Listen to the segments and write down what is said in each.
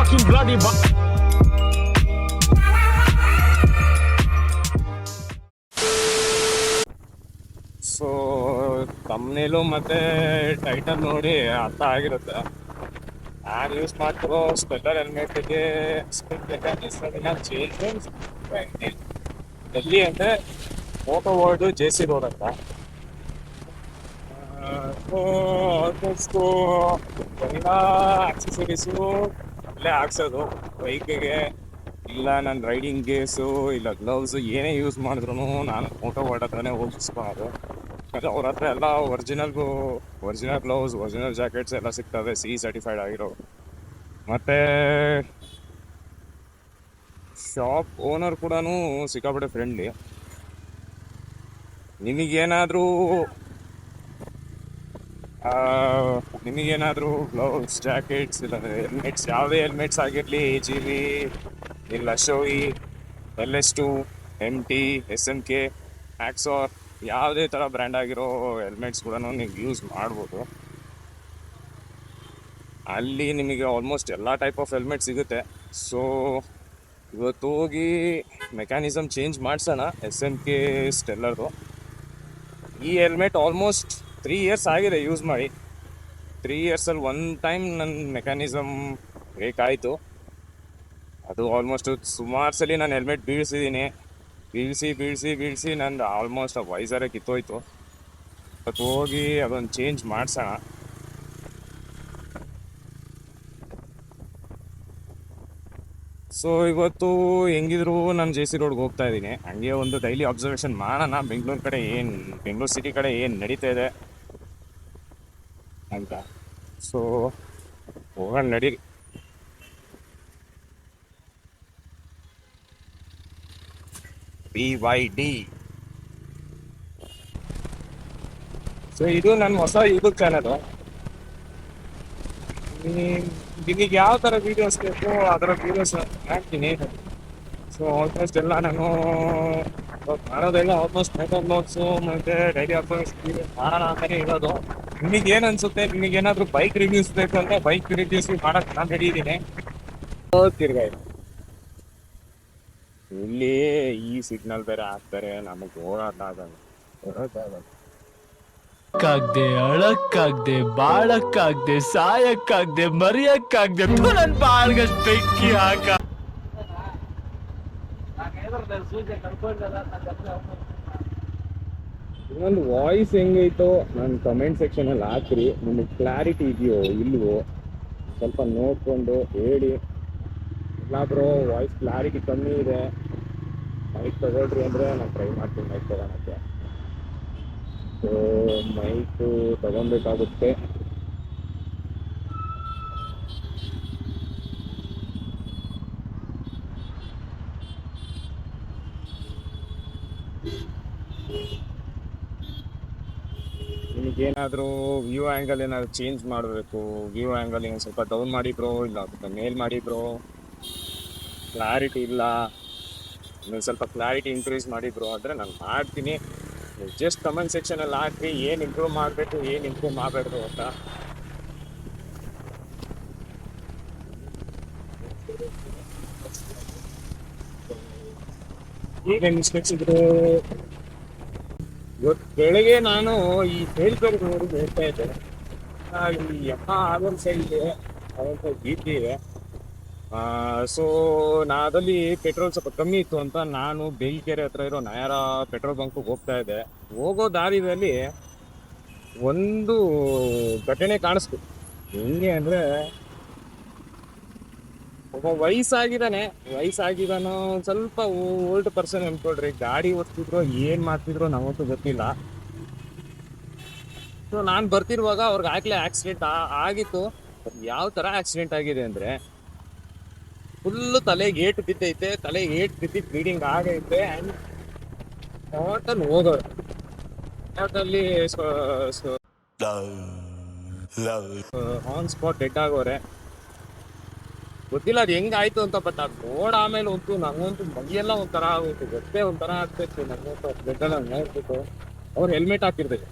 fucking bloody so ತಮ್ಮನೇಲು ಮತ್ತೆ title ನೋಡಿ ಅರ್ಥ ಆಗಿರುತ್ತೆ. ನಾನು ಯೂಸ್ ಮಾಡ್ತಿರೋ ಸ್ಪೆಲ್ಲರ್ ಹೆಲ್ಮೆಟ್ಗೆ ಚೇಂಜ್ ಎಲ್ಲಿ ಅಂದರೆ ಮೋಟೋವರ್ಲ್ಡ್ JC ರೋಡ್ ಅಂತ. ಆಲ್ಮೋಸ್ಟು ಎಲ್ಲ ಆಕ್ಸೆಸರೀಸು ಅಲ್ಲೇ ಹಾಕ್ಸೋದು ಬೈಕಿಗೆ. ಇಲ್ಲ ನನ್ನ ರೈಡಿಂಗ್ ಗೇರ್ಸು ಇಲ್ಲ ಗ್ಲೌಸು ಏನೇ ಯೂಸ್ ಮಾಡಿದ್ರು ನಾನು ಮೋಟೋವರ್ಲ್ಡ್ ಹತ್ರನೇ ಹೋಗಿಸ್ಕೊಳ್ಳೋದು. ಮತ್ತು ಅವ್ರ ಹತ್ರ ಎಲ್ಲ ಒರಿಜಿನಲ್ ಗ್ಲೌಸ್, ಒರಿಜಿನಲ್ ಜಾಕೆಟ್ಸ್ ಎಲ್ಲ ಸಿಗ್ತವೆ, CE ಸರ್ಟಿಫೈಡ್ ಆಗಿರೋ. ಮತ್ತು ಶಾಪ್ ಓನರ್ ಕೂಡ ಸಿಕ್ಕಾಪಟ್ಟೆ ಫ್ರೆಂಡ್ಲಿ. ನಿಮಗೇನಾದರೂ ಗ್ಲೌಸ್, ಜಾಕೆಟ್ಸ್ ಇಲ್ಲಾಂದರೆ ಹೆಲ್ಮೆಟ್ಸ್, ಯಾವುದೇ ಹೆಲ್ಮೆಟ್ಸ್ ಆಗಿರಲಿ, AGV ಇಲ್ಲ ಶೋಯಿ, LS2, MT, SMK, ಆಕ್ಸಾರ್, ಯಾವುದೇ ಥರ ಬ್ರ್ಯಾಂಡ್ ಆಗಿರೋ ಹೆಲ್ಮೆಟ್ಸ್ ಕೂಡ ನೀವು ಯೂಸ್ ಮಾಡ್ಬೋದು. ಅಲ್ಲಿ ನಿಮಗೆ ಆಲ್ಮೋಸ್ಟ್ ಎಲ್ಲ ಟೈಪ್ ಆಫ್ ಹೆಲ್ಮೆಟ್ ಸಿಗುತ್ತೆ. ಸೊ ಇವತ್ತು ಹೋಗಿ ಮೆಕ್ಯಾನಿಸಮ್ ಚೇಂಜ್ ಮಾಡಿಸೋಣ SMK ಸ್ಟೆಲ್ಲರ್ದು. ಈ ಹೆಲ್ಮೆಟ್ ಆಲ್ಮೋಸ್ಟ್ 3 ಇಯರ್ಸ್ ಆಗಿದೆ ಯೂಸ್ ಮಾಡಿ. 3 ಇಯರ್ಸಲ್ಲಿ ಒನ್ ಟೈಮ್ ನನ್ನ ಮೆಕ್ಯಾನಿಸಮ್ ಬೇಕಾಯಿತು. ಅದು ಆಲ್ಮೋಸ್ಟ್ ಸುಮಾರು ಸಲ ನಾನು ಹೆಲ್ಮೆಟ್ ಬೀಳಿಸಿ ನಂದು ಆಲ್ಮೋಸ್ಟ್ ಆ ವೈಸರೇ ಕಿತ್ತೋಯ್ತು. ಇವತ್ತು ಹೋಗಿ ಅದೊಂದು ಚೇಂಜ್ ಮಾಡಿಸೋಣ. ಸೊ ಇವತ್ತು ಹೆಂಗಿದ್ರು ನಾನು JC ರೋಡ್ಗೆ ಹೋಗ್ತಾ ಇದ್ದೀನಿ. ಹಂಗೆ ಒಂದು ಡೈಲಿ ಅಬ್ಸರ್ವೇಷನ್ ಮಾಡೋಣ ಬೆಂಗಳೂರು ಸಿಟಿ ಕಡೆ ಏನು ನಡೀತಾ ಇದೆ ಅಂತ. ಸೊ ಹೋಗೋಣ ನಡೀರಿ. BYD. ಸೊ ಇದು ನನ್ನ ಹೊಸ ಯೂಟ್ಯೂಬ್ ಚಾನಲು. ನಿಮಗೆ ಯಾವ ಥರ ವೀಡಿಯೋಸ್ ಬೇಕು ಅದರ ವೀಡಿಯೋಸ್ ಹಾಕ್ತೀನಿ. ಸೊ ಆಲ್ಮೋಸ್ಟ್ ಎಲ್ಲ ನಾನು ಮಾಡೋದೆಲ್ಲ ಆಲ್ಮೋಸ್ಟ್ motovlogs ಮತ್ತು ಡೈಲಿ ಅಬ್ಸರ್ವೇಷನ್ ವೀಡಿಯೋಸ್ ಮಾಡೋಣ ಅಂತಲೇ ಇರೋದು. ನಿಮಗೇನು ಅನಿಸುತ್ತೆ, ನಿಮಗೇನಾದರೂ ಬೈಕ್ ರಿವ್ಯೂಸ್ ಬೇಕು ಅಂದರೆ ಬೈಕ್ ರಿವ್ಯೂಸ್ ಮಾಡೋಕ್ಕೆ ನಾನು ರೆಡಿ ಇದ್ದೀನಿ. ತಿರ್ಗಾ ಇಲ್ಲಿ ಈ ಸಿಗ್ನಲ್ ಬೇರೆ ಹಾಕ್ತಾರೆ, ನಮಗೆ ಓಡಾಡಕ್ಕಾಗಲ್ಲ. ಅಳಕ್ಕಾಗ್ದೆ ಬಾಳಕ್ಕಾಗ್ದೆ ಸಾಯಕ್ಕಾಗ್ದೆ ಮರಿಯಕ್ಕಾಗ್ದೆ ನನ್ ಬಾಳ್ಗಷ್ಟು ಬೆಂಕಿ ಹಾಕ. ಇನ್ನೊಂದು ವಾಯ್ಸ್ ಹೆಂಗೈತೋ ನನ್ನ ಕಮೆಂಟ್ ಸೆಕ್ಷನಲ್ಲಿ ಹಾಕ್ರಿ. ನಿಮಗೆ ಕ್ಲಾರಿಟಿ ಇದೆಯೋ ಇಲ್ವೋ ಸ್ವಲ್ಪ ನೋಡಿಕೊಂಡು ಹೇಳಿ. ಇಲ್ಲ ಬ್ರೋ ವಾಯ್ಸ್ ಕ್ಲಾರಿಟಿ ಕಮ್ಮಿ ಇದೆ, ಮೈಕ್ ತಗೊಳ್ರಿ ಅಂದರೆ ನಾನು ಟ್ರೈ ಮಾಡ್ತೀನಿ ಮೈಕ್ ತಗೊಳಕ್ಕೆ. ಸೊ ಮೈಕು ತಗೊಬೇಕಾಗುತ್ತೆ. ನಿಮಗೇನಾದರೂ ವ್ಯೂ ಆ್ಯಂಗಲ್ ಏನಾದರೂ ಚೇಂಜ್ ಮಾಡಬೇಕು, ವ್ಯೂ ಆ್ಯಂಗಲ್ ಏನು ಸ್ವಲ್ಪ ಡೌನ್ ಮಾಡಿ ಬ್ರೋ, ಇಲ್ಲ ಅದಕ್ಕೆ ಮೇಲ್ ಮಾಡಿ ಬ್ರೋ, ಕ್ಲಾರಿಟಿ ಇಲ್ಲ, ಇನ್ನೊಂದು ಸ್ವಲ್ಪ ಕ್ಲಾರಿಟಿ ಇನ್ಕ್ರೀಸ್ ಮಾಡಿ ಬ್ರೋ ಅಂದರೆ ನಾನು ಮಾಡ್ತೀನಿ. ಜಸ್ಟ್ ಕಮೆಂಟ್ ಸೆಕ್ಷನಲ್ಲಿ ಹಾಕಿ ಏನು ಇಂಪ್ರೂವ್ ಮಾಡಬೇಕು, ಏನು ಇಂಪ್ರೂವ್ ಮಾಡಬೇಕು ಅಂತ. ಈಗ ಮಿಸ್ಟೇಕ್ಸ್ ಇದ್ರು. ಇವತ್ತು ಬೆಳಗ್ಗೆ ನಾನು ಈ ಹೇಳ್ಬೇಕು ಹೇಳ್ತಾ ಇದ್ದೆ, ಈ ಅದೊಂದು ಸೈಡ್ ಇದೆ, ಅದೊಂದು ಸೈಡ್ BP ಇದೆ. ಸೊ ಅದಲ್ಲಿ ಪೆಟ್ರೋಲ್ ಸ್ವಲ್ಪ ಕಮ್ಮಿ ಇತ್ತು ಅಂತ ನಾನು ಬೇಲ್ಕೆರೆ ಹತ್ರ ಇರೋ ನಯಾರ ಪೆಟ್ರೋಲ್ ಬಂಕ್ಗೆ ಹೋಗ್ತಾ ಇದ್ದೆ. ಹೋಗೋ ದಾರಿಯಲ್ಲಿ ಒಂದು ಘಟನೆ ಕಾಣಿಸ್ತು. ಹೆಂಗೆ ಅಂದರೆ, ಒಬ್ಬ ವಯಸ್ಸಾಗಿದ್ದಾನೋ ಸ್ವಲ್ಪ ಓಲ್ಡ್ ಪರ್ಸನ್ ಅನ್ಕೊಳ್ರಿ, ಗಾಡಿ ಓಡಿಸ್ತಿದ್ರು ಏನು ಮಾಡ್ತಿದ್ರು ನಮಗಂತೂ ಗೊತ್ತಿಲ್ಲ. ಸೊ ನಾನು ಬರ್ತಿರುವಾಗ ಅವ್ರಿಗೆ ಆಗ್ಲೇ ಆಕ್ಸಿಡೆಂಟ್ ಆಗಿತ್ತು. ಯಾವ ಥರ ಆಕ್ಸಿಡೆಂಟ್ ಆಗಿದೆ ಅಂದರೆ, ಫುಲ್ಲು ತಲೆಗೆ ಏಟು ಬಿದ್ದೈತೆ, ಬ್ಲೀಡಿಂಗ್ ಆಗೈತೆ. ಆ್ಯಂಡ್ ಟೋಟಲ್ ಹೋಗೋರು ಟೋಟಲ್ಲಿ ಆನ್ ಸ್ಪಾಟ್ ಡೆಡ್ ಆಗೋರೆ. ಗೊತ್ತಿಲ್ಲ ಅದು ಹೆಂಗಾಯ್ತು ಅಂತ. ಬಟ್ ಅದು ಆಮೇಲೆ ನಂಗಂತೂ ಮೈಯೆಲ್ಲ ಒಂಥರ ಆಗೋಯ್ತು, ಗೊತ್ತೇ ಒಂಥರ ಆಗ್ತೈತಿ ನಂಗಂತೂ. ಬ್ಲಡ್ಡೆಲ್ಲ ನೋಡ್ಬಿಟ್ಟು ಅವ್ರು ಹೆಲ್ಮೆಟ್ ಹಾಕಿರ್ಬೇಕು.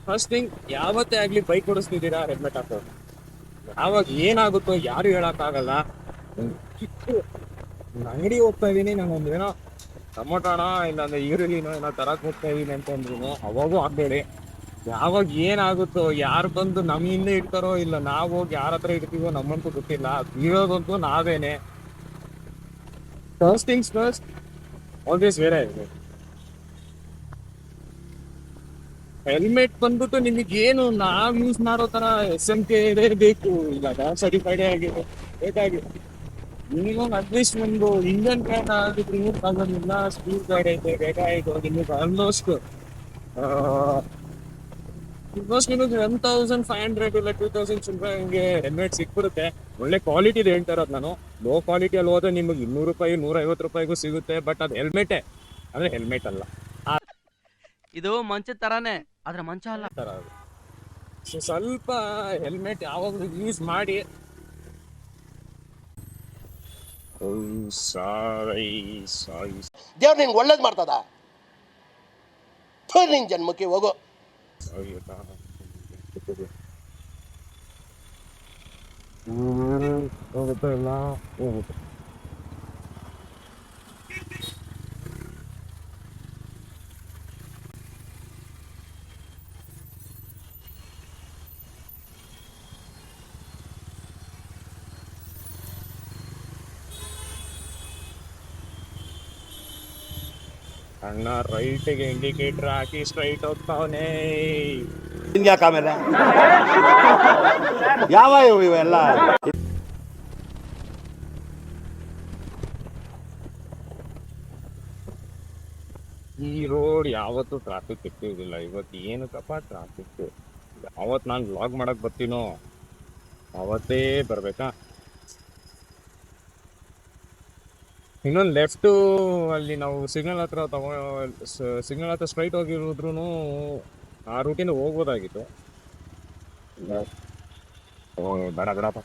ಫಸ್ಟ್ ಥಿಂಗ್, ಯಾವತ್ತೇ ಆಗಲಿ ಬೈಕ್ ಓಡಿಸ್ತಿದ್ದೀರಾ ಹೆಲ್ಮೆಟ್ ಹಾಕೋದು. ಯಾವಾಗ ಏನಾಗುತ್ತೋ ಯಾರು ಹೇಳೋಕ್ಕಾಗಲ್ಲ. ಅಂಗಡಿ ಹೋಗ್ತಾ ಇದೀನಿ, ನಾನೊಂದು ಏನೋ ಟೊಮೊಟೋಣ ಇಲ್ಲಾಂದ್ರೆ ಈರುಳ್ಳಿನೋ ಏನೋ ತರಕ್ ಹೋಗ್ತಾ ಇದೀನಿ ಅಂತಂದ್ರು ಅವಾಗೂ ಆಗ್ಬೇಡಿ. ಯಾವಾಗ ಏನಾಗುತ್ತೋ, ಯಾರು ಬಂದು ನಮ್ಮ ಹಿಂದೆ ಇಡ್ತಾರೋ ಇಲ್ಲ ನಾವು ಹೋಗಿ ಯಾರ ಹತ್ರ ಇಡ್ತೀವೋ ನಮ್ಮಂತೂ ಗೊತ್ತಿಲ್ಲ. ಬೀಳೋದಂತೂ ನಾವೇನೆ. First things first, always wear ಇದೆ. ಹೆಲ್ಮೆಟ್ ಬಂದ್ಬಿಟ್ಟು ನಿಮಗೇನು ನಾವ್ ಯೂಸ್ ಮಾಡೋ ತರ SMK ಬೇಕು, ಇಲ್ಲ ನಾನ್ ಸರ್ಟಿಫೈಡ್ ಆಗಿದೆ ಬೇಕಾಗಿದೆ. ಮಿನಿಮಮ್ ಅಟ್ಲೀಸ್ಟ್ ಒಂದು ಇಂಡಿಯನ್ ಬ್ರ್ಯಾಂಡ್ ಆಗಿದ್ರು ಆಗೋದಿಲ್ಲ. ಸ್ಪೀಡ್ ಗಾಡಿ ಐತೆ, ಬೇಗ ಆಯ್ತು, ನಿಮಗೆ ಆಲ್ಮೋಸ್ಟ್ ನಿಮಗೆ 1,500 ಇಲ್ಲ 2,000 ಚಿಲ್ಲರೆ ಹಂಗೆ ಹೆಲ್ಮೆಟ್ ಸಿಕ್ಬಿಡುತ್ತೆ. ಒಳ್ಳೆ ಕ್ವಾಲಿಟಿದು ಹೇಳ್ತಾ ಇರೋದು ನಾನು. ಲೋ ಕ್ವಾಲಿಟಿಯಲ್ಲಿ ಹೋದ್ರೆ ನಿಮಗೆ 200 ರೂಪಾಯಿ 150 ರೂಪಾಯಿಗೂ ಸಿಗುತ್ತೆ. ಬಟ್ ಅದು ಹೆಲ್ಮೆಟೇ, ಅಂದ್ರೆ ಹೆಲ್ಮೆಟ್ ಅಲ್ಲ, ಆ ಇದು ಮಂಚದ ತರಾನೇ, ಆದ್ರೆ ಮಂಚ ಅಲ್ಲ. ಥರ ಅದು. ಸೊ ಸ್ವಲ್ಪ ಹೆಲ್ಮೆಟ್ ಯಾವಾಗಲೂ ಯೂಸ್ ಮಾಡಿ. ಸಾರಿ ಸಾರಿ ದೇವ್ರು ನಿನ್ಗೆ ಒಳ್ಳೇದು ಮಾಡ್ತದ. ನಿನ್ ಜನ್ಮಕ್ಕೆ ಹೋಗೋ. ಸಾರಿ ಹೋಗುತ್ತೆ ಇಲ್ಲ ಹೋಗುತ್ತೆ. ಅಣ್ಣ ರೈಟಿಗೆ ಇಂಡಿಕೇಟರ್ ಹಾಕಿ ಸ್ಟ್ರೈಟ್ ಹೋಗ್ತಾವನೆ. ನಿನ್ಗೆ ಆಮೇಲೆ ಯಾವ ಇವೆಲ್ಲ ಈ ರೋಡ್ ಯಾವತ್ತೂ ಟ್ರಾಫಿಕ್ ಇರ್ತಿರ್ಲಿಲ್ಲ. ಇವತ್ತು ಏನಕ್ಕಪ್ಪ ಟ್ರಾಫಿಕ್. ಯಾವತ್ತು ನಾನು ವ್ಲಾಗ್ ಮಾಡಕ್ ಬರ್ತೀನೋ ಅವತ್ತೇ ಬರ್ಬೇಕಾ. ಇನ್ನೊಂದು ಲೆಫ್ಟು ಅಲ್ಲಿ ನಾವು ಸಿಗ್ನಲ್ ಹತ್ರ ಸಿಗ್ನಲ್ ಹತ್ರ ಸ್ಟ್ರೈಟ್ ಹೋಗಿರೋದ್ರೂ ಆ ರೂಟಿಂದ ಹೋಗ್ಬೋದಾಗಿತ್ತು. ಬೇಡ ಬೇಡಪ್ಪ.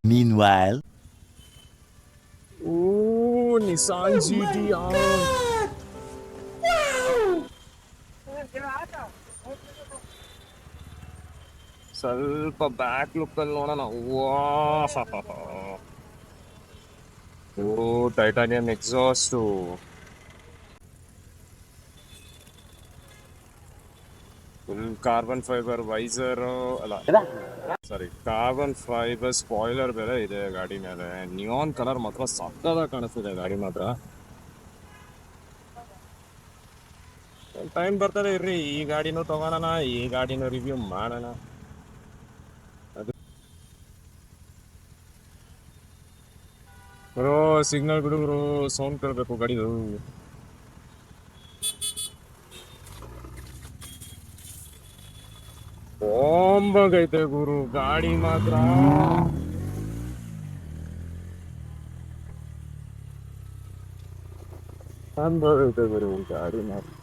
Meanwhile, Nissan GTR. ಸ್ವಲ್ಪ ಬ್ಯಾಕ್ ಲುಕ್ ಅಲ್ಲಿ ನೋಡೋಣ. ಓ titanium exhaust, full carbon fibre visor, ಅಲ್ಲ ಸಾರಿ ಕಾರ್ಬನ್ ಫೈಬರ್ ಸ್ಪಾಯ್ಲರ್ ಬೇರೆ ಇದೆ ಗಾಡಿ ಮೇಲೆ. ನಿಯಾನ್ ಕಲರ್ ಮಾತ್ರ ಸಕ್ಕತ್ತಾಗಿ ಕಾಣಿಸ್ತಿದೆ ಗಾಡಿ ಮಾತ್ರ. ಟೈಮ್ ಬರ್ತದೆ ಇರ್ರಿ, ಈ ಗಾಡಿನೂ ತಗೋಣ, ಈ ಗಾಡಿನೂ ರಿವ್ಯೂ ಮಾಡೋಣ. ಅದು ಬ್ರೋ ಸಿಗ್ನಲ್ ಬಿಡುಗರು, ಸೌಂಡ್ ಕೇಳಬೇಕು ಗಾಡಿದು. ಬಾಂಬಾಗೈತೆ ಗುರು ಗಾಡಿ ಮಾತ್ರ. ಬಾಂಬಾಗೈತೆ ಗುರು ಗಾಡಿ ಮಾತ್ರ.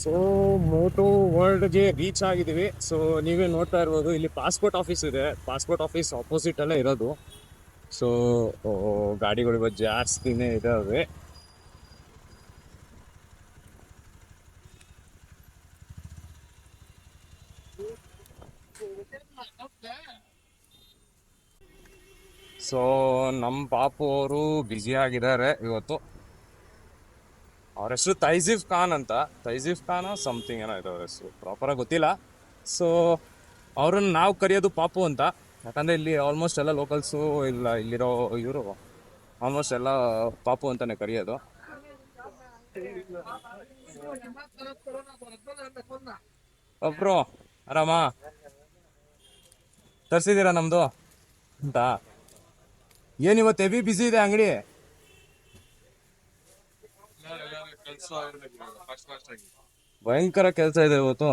ಸೊ ಮೋಟೋ ವರ್ಲ್ಡ್ಗೆ ರೀಚ್ ಆಗಿದ್ದೀವಿ. ಸೊ ನೀವೇ ನೋಡ್ತಾ ಇರ್ಬೋದು, ಇಲ್ಲಿ ಪಾಸ್ಪೋರ್ಟ್ ಆಫೀಸ್ ಇದೆ. ಪಾಸ್ಪೋರ್ಟ್ ಆಫೀಸ್ ಆಪೋಸಿಟ್ ಅಲ್ಲೇ ಇರೋದು. ಸೊ ಗಾಡಿಗಳು ಇವತ್ತು ಜಾಸ್ತಿನೇ ಇದಾವೆ. ಸೊ ನಮ್ಮ ಪಾಪು ಅವರು ಬ್ಯುಸಿ ಆಗಿದ್ದಾರೆ ಇವತ್ತು. ಅವ್ರ ಹೆಸರು ತೈಜಿಫ್ ಖಾನ್ ಅಂತ, ತೈಜಿಫ್ ಖಾನ್ ಸಮಥಿಂಗ್ ಏನೋ ಇದೆ ಅವ್ರ ಹೆಸರು, ಪ್ರಾಪರಾಗಿ ಗೊತ್ತಿಲ್ಲ. ಸೊ ಅವ್ರನ್ನ ನಾವು ಕರೆಯೋದು ಪಾಪು ಅಂತ, ಯಾಕಂದರೆ ಇಲ್ಲಿ ಆಲ್ಮೋಸ್ಟ್ ಎಲ್ಲ ಲೋಕಲ್ಸು ಇಲ್ಲ ಇಲ್ಲಿರೋ ಇವರು ಆಲ್ಮೋಸ್ಟ್ ಎಲ್ಲ ಪಾಪು ಅಂತಲೇ ಕರೆಯೋದು. ಒಬ್ರು ಆರಾಮ ತರಿಸಿದ್ದೀರಾ ನಮ್ಮದು ಅಂತ. ಏನಿವತ್ತು ಹೆವಿ ಬಿಸಿ ಇದೆ ಅಂಗಡಿ. ಭಯಂಕರ ಕೆಲಸ ಇದೆ ಇವತ್ತು.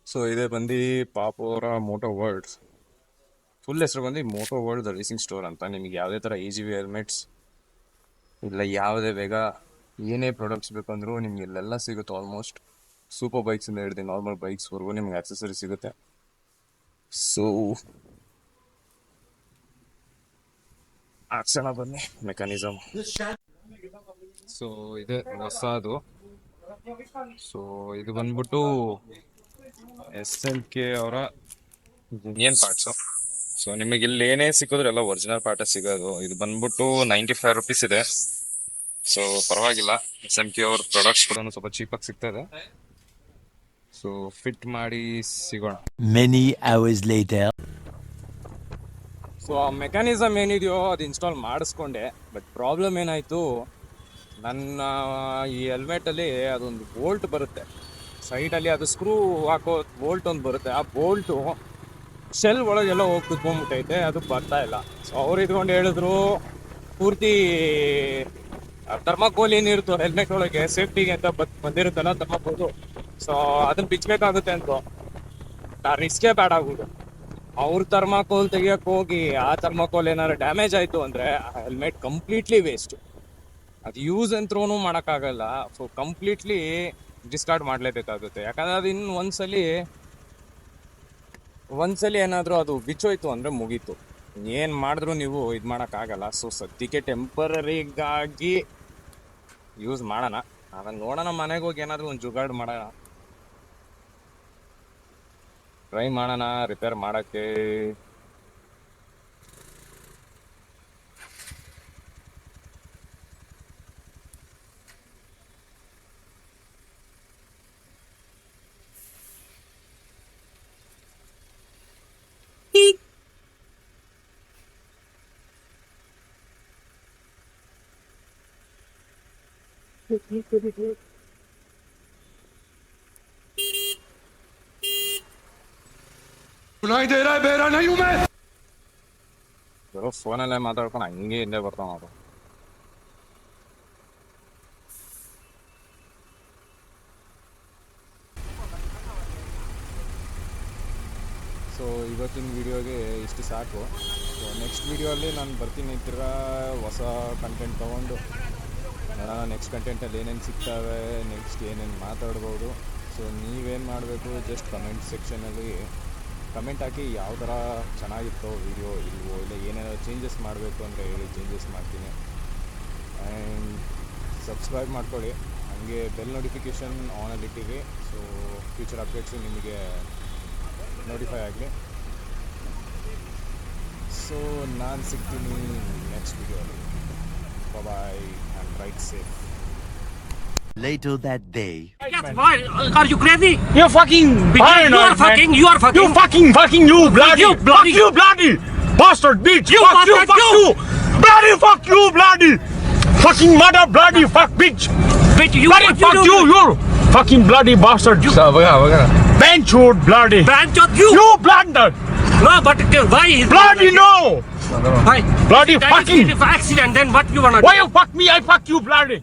ಸೊ ಇದೇ ಬಂದು ಪಾಪು ಅವರ ಮೋಟೋ ವರ್ಲ್ಡ್. ಫುಲ್ ಹೆಸರು ಬಂದು ಮೋಟೋ ವರ್ಲ್ಡ್ ರೇಸಿಂಗ್ ಸ್ಟೋರ್ ಅಂತ. ನಿಮಗೆ ಯಾವುದೇ ಥರ EGV ಹೆಲ್ಮೆಟ್ಸ್ ಇಲ್ಲ ಯಾವುದೇ ಬೇಗ ಏನೇ ಪ್ರಾಡಕ್ಟ್ಸ್ ಬೇಕಂದ್ರೂ ನಿಮ್ಗೆ ಇಲ್ಲೆಲ್ಲ ಸಿಗುತ್ತೆ ಆಲ್ಮೋಸ್ಟ್. ಸೂಪರ್ ಬೈಕ್ಸಿಂದ ಹಿಡಿದು ನಾರ್ಮಲ್ ಬೈಕ್ಸ್ವರೆಗೂ ನಿಮ್ಗೆ ಆಕ್ಸೆಸರಿ ಸಿಗುತ್ತೆ. ಸೊ ಹಾಕ್ಸೋಣ ಬನ್ನಿ ಮೆಕ್ಯಾನಿಸಮ್. ಸೊ ಇದೆ ಹೊಸದು. ಸೊ ಇದು ಬಂದ್ಬಿಟ್ಟು SMK ಅವರ ಇಂಡಿಯನ್ ಪಾರ್ಟ್ಸು. ಸೊ ನಿಮಗೆ ಇಲ್ಲಿ ಏನೇ ಸಿಕ್ಕಿದ್ರು ಎಲ್ಲ ಒರಿಜಿನಲ್ ಪಾರ್ಟೇ ಸಿಗೋದು. ಇದು ಬಂದ್ಬಿಟ್ಟು 95 ರುಪೀಸ್ ಇದೆ. ಸೊ ಪರವಾಗಿಲ್ಲ, SMK ಅವ್ರ ಪ್ರಾಡಕ್ಟ್ಸ್ ಕೂಡ ಸ್ವಲ್ಪ ಚೀಪಾಗಿ ಸಿಗ್ತಾ ಇದೆ. ಸೊ ಫಿಟ್ ಮಾಡಿ ಸಿಗೋಣ. Many hours later. ಸೊ ಆ ಮೆಕ್ಯಾನಿಸಮ್ ಏನಿದೆಯೋ ಅದು ಇನ್ಸ್ಟಾಲ್ ಮಾಡಿಸ್ಕೊಂಡೆ. ಬಟ್ ಪ್ರಾಬ್ಲಮ್ ಏನಾಯಿತು, ನನ್ನ ಈ ಹೆಲ್ಮೆಟಲ್ಲಿ ಅದೊಂದು ಬೋಲ್ಟ್ ಬರುತ್ತೆ ಸೈಡಲ್ಲಿ, ಅದು ಸ್ಕ್ರೂ ಹಾಕೋ ಬೋಲ್ಟ್ ಒಂದು ಬರುತ್ತೆ. ಆ ಬೋಲ್ಟು ಶೆಲ್ ಒಳಗೆಲ್ಲ ಹೋಗಿ ಕುತ್ಕೊಂಡ್ಬಿಟ್ಟೈತೆ, ಅದು ಬರ್ತಾ ಇಲ್ಲ. ಸೊ ಅವ್ರು ಇದ್ಕೊಂಡು ಹೇಳಿದ್ರು ಪೂರ್ತಿ ಥರ್ಮಾಕೋಲ್ ಏನಿರುತ್ತೋ ಹೆಲ್ಮೆಟ್ ಒಳಗೆ ಸೇಫ್ಟಿಗೆ ಅಂತ ಬಂದಿರುತ್ತಲ್ಲ ಥರ್ಮಾಕೋಲು, ಸೊ ಅದನ್ನ ಬಿಚ್ಚಬೇಕಾಗುತ್ತೆ ಅಂತ. ಆ ರಿಸ್ಕೇ ಬೇಡ ಆಗೋದು. ಅವ್ರ ಥರ್ಮಾಕೋಲ್ ತೆಗಿಯೋಕೆ ಹೋಗಿ ಆ ಥರ್ಮಾಕೋಲ್ ಏನಾದ್ರು ಡ್ಯಾಮೇಜ್ ಆಯಿತು ಅಂದರೆ ಆ ಹೆಲ್ಮೆಟ್ ಕಂಪ್ಲೀಟ್ಲಿ ವೇಸ್ಟು. ಅದು ಯೂಸ್ ಅಂತ್ರೂ ಮಾಡೋಕ್ಕಾಗಲ್ಲ. ಸೊ ಕಂಪ್ಲೀಟ್ಲಿ ಡಿಸ್ಕಾರ್ಡ್ ಮಾಡಲೇಬೇಕಾಗುತ್ತೆ. ಯಾಕಂದರೆ ಅದು ಇನ್ನು ಒಂದ್ಸಲಿ ಏನಾದರೂ ಅದು ಬಿಚ್ಚೋಯ್ತು ಅಂದರೆ ಮುಗೀತು, ಏನು ಮಾಡಿದ್ರು ನೀವು ಇದು ಮಾಡೋಕ್ಕಾಗಲ್ಲ. ಸೊ ಸದ್ಯಕ್ಕೆ ಟೆಂಪರರಿಗಾಗಿ ಯೂಸ್ ಮಾಡೋಣ. ಆಮೇಲೆ ನೋಡೋಣ, ಮನೆಗೆ ಹೋಗಿ ಏನಾದರೂ ಒಂದು ಜುಗಾಡ್ ಮಾಡೋಣ, ಟ್ರೈ ಮಾಡೋಣ ರಿಪೇರ್ ಮಾಡೋಕ್ಕೆ. ಬರೋ ಫೋನಲ್ಲೇ ಮಾತಾಡ್ಕೊಂಡು ಹಂಗೆ ಹಿಂದೆ ಬರ್ತಾವ ನಾವು. ಸೊ ಇವತ್ತಿನ ವಿಡಿಯೋಗೆ ಇಷ್ಟು ಸಾಕು. ಸೊ ನೆಕ್ಸ್ಟ್ ವಿಡಿಯೋಲ್ಲಿ ನಾನು ಬರ್ತೀನಿ, ತಿರ್ಗಾ ಹೊಸ ಕಂಟೆಂಟ್ ತೊಗೊಂಡು ನೋಡೋಣ. ನೆಕ್ಸ್ಟ್ ಕಂಟೆಂಟಲ್ಲಿ ಏನೇನು ಸಿಗ್ತವೆ, ನೆಕ್ಸ್ಟ್ ಏನೇನು ಮಾತಾಡ್ಬೋದು. ಸೊ ನೀವೇನು ಮಾಡಬೇಕು, ಜಸ್ಟ್ ಕಮೆಂಟ್ ಸೆಕ್ಷನಲ್ಲಿ ಕಮೆಂಟ್ ಹಾಕಿ ಯಾವ ಥರ ಚೆನ್ನಾಗಿತ್ತೋ ವಿಡಿಯೋ ಇಲ್ವೋ, ಇಲ್ಲ ಏನೇನಾದ್ರು ಚೇಂಜಸ್ ಮಾಡಬೇಕು ಅಂದರೆ ಹೇಳಿ, ಚೇಂಜಸ್ ಮಾಡ್ತೀನಿ. ಆ್ಯಂಡ್ ಸಬ್ಸ್ಕ್ರೈಬ್ ಮಾಡ್ಕೊಳ್ಳಿ, ಹಾಗೆ ಬೆಲ್ ನೋಟಿಫಿಕೇಷನ್ ಆನಲ್ಲಿಟ್ಟಿರಿ. ಸೊ ಫ್ಯೂಚರ್ ಅಪ್ಡೇಟ್ಸು ನಿಮಗೆ ನೋಟಿಫೈ ಆಗಲಿ. ಸೊ ನಾನು ಸಿಗ್ತೀನಿ ನೆಕ್ಸ್ಟ್ ವಿಡಿಯೋಲಿ. Bye and ride safe. Later that day. Why? Are you crazy? You're fucking You are fucking. You are fucking. You fucking you bloody. You bloody. Fuck you bloody. Bastard bitch. You fuck you, bastard, fuck you. you. Bloody fuck you bloody. Fucking mother bloody fuck bitch. Bitch, you Bloody what fuck you you. do? You fucking bloody bastard. Benchwood bloody. Branch of you. You blunder. No, but why is Bloody no. Why? Bloody That fucking. is accident. Then what you wanna do? Why you fuck me? I fuck you bloody.